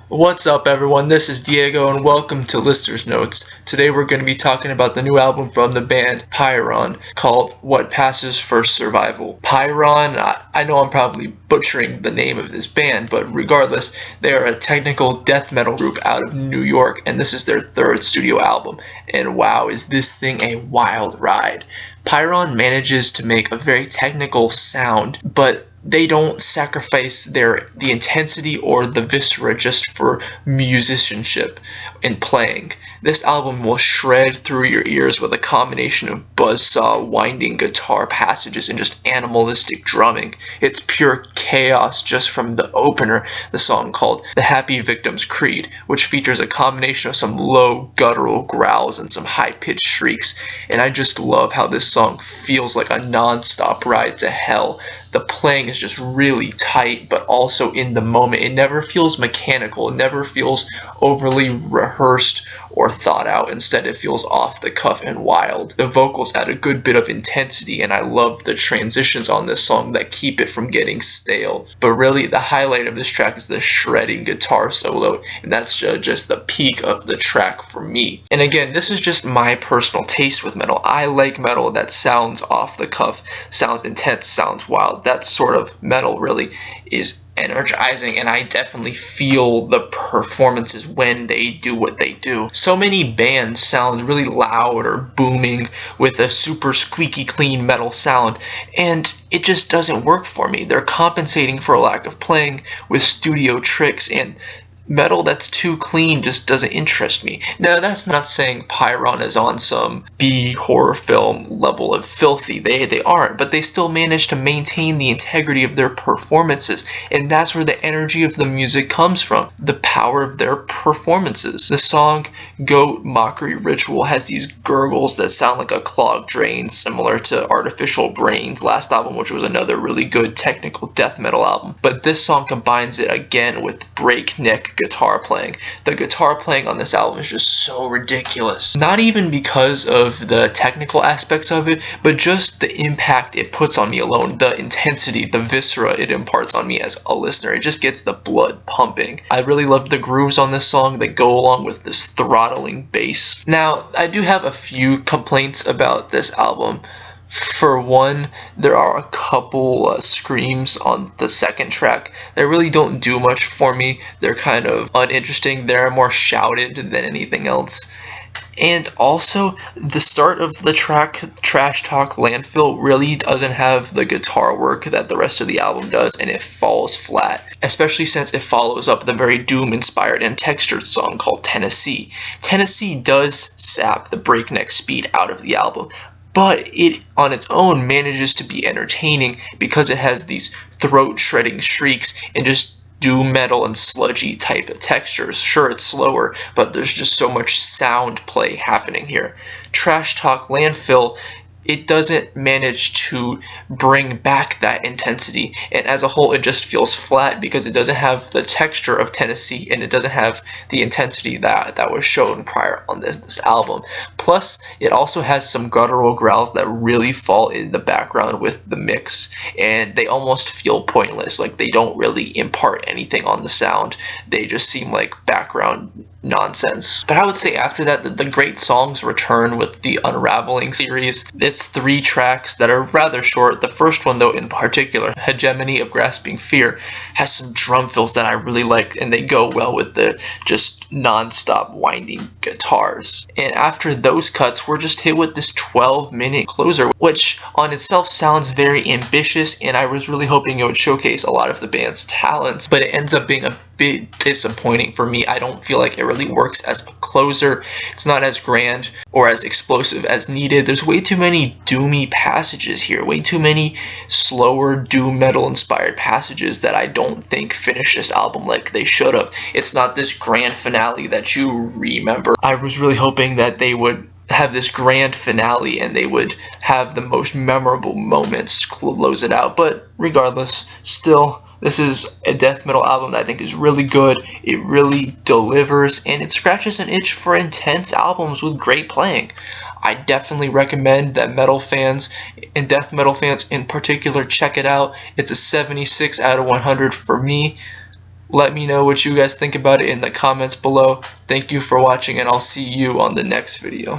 What's up everyone, this is Diego and welcome to Listenersnotes. Today we're going to be talking about the new album from the band Pyrrhon called What Passes for Survival. Pyrrhon, I know I'm probably butchering the name of this band, but regardless, they are a technical death metal group out of New York and this is their third studio album. And wow, is this thing a wild ride. Pyrrhon manages to make a very technical sound, but they don't sacrifice the intensity or the viscera just for musicianship and playing. This album will shred through your ears with a combination of buzzsaw, winding guitar passages, and just animalistic drumming. It's pure chaos just from the opener, the song called The Happy Victim's Creed, which features a combination of some low guttural growls and some high-pitched shrieks. And I just love how this song feels like a non-stop ride to hell. The playing is just really tight, but also in the moment. It never feels mechanical. It never feels overly rehearsed or thought out. Instead, it feels off the cuff and wild. The vocals add a good bit of intensity, and I love the transitions on this song that keep it from getting stale. But really, the highlight of this track is the shredding guitar solo, and that's just the peak of the track for me. And again, this is just my personal taste with metal. I like metal that sounds off the cuff, sounds intense, sounds wild. That sort of metal really is energizing, and I definitely feel the performances when they do what they do. So many bands sound really loud or booming with a super squeaky clean metal sound, and it just doesn't work for me. They're compensating for a lack of playing with studio tricks, and metal that's too clean just doesn't interest me. Now, that's not saying Pyrrhon is on some B horror film level of filthy. They aren't, but they still manage to maintain the integrity of their performances, and that's where the energy of the music comes from, the power of their performances. The song Goat Mockery Ritual has these gurgles that sound like a clogged drain, similar to Artificial Brain's last album, which was another really good technical death metal album. But this song combines it again with breakneck guitar playing. The guitar playing on this album is just so ridiculous. Not even because of the technical aspects of it, but just the impact it puts on me alone, the intensity, the viscera it imparts on me as a listener. It just gets the blood pumping. I really love the grooves on this song that go along with this throttling bass. Now, I do have a few complaints about this album. For one, there are a couple screams on the second track that really don't do much for me. They're kind of uninteresting. They're more shouted than anything else. And also, the start of the track, Trash Talk Landfill, really doesn't have the guitar work that the rest of the album does, and it falls flat, especially since it follows up the very doom-inspired and textured song called Tennessee. Tennessee does sap the breakneck speed out of the album, but it on its own manages to be entertaining because it has these throat-shredding shrieks and just doom metal and sludgy type of textures. Sure, it's slower, but there's just so much sound play happening here. Trash Talk Landfill, it doesn't manage to bring back that intensity, and as a whole it just feels flat because it doesn't have the texture of Tennessee and it doesn't have the intensity that was shown prior on this album. Plus, it also has some guttural growls that really fall in the background with the mix, and they almost feel pointless, like they don't really impart anything on the sound. They just seem like background nonsense. But I would say after that, the great songs return with the Unraveling series. It's 3 tracks that are rather short. The first one, though, in particular, Hegemony of Grasping Fear, has some drum fills that I really like, and they go well with the just non-stop winding guitars. And after those cuts, we're just hit with this 12-minute closer, which on itself sounds very ambitious, and I was really hoping it would showcase a lot of the band's talents, but it ends up being a bit disappointing for me. I don't feel like it really works as a closer. It's not as grand or as explosive as needed. There's way too many doomy passages here, way too many slower doom metal inspired passages that I don't think finish this album like they should have. It's not this grand finale that you remember. I was really hoping that they would have this grand finale and they would have the most memorable moments close it out, but regardless, still, this is a death metal album that I think is really good. It really delivers, and it scratches an itch for intense albums with great playing. I definitely recommend that metal fans and death metal fans in particular check it out. It's a 76 out of 100 for me. Let me know what you guys think about it in the comments below. Thank you for watching, and I'll see you on the next video.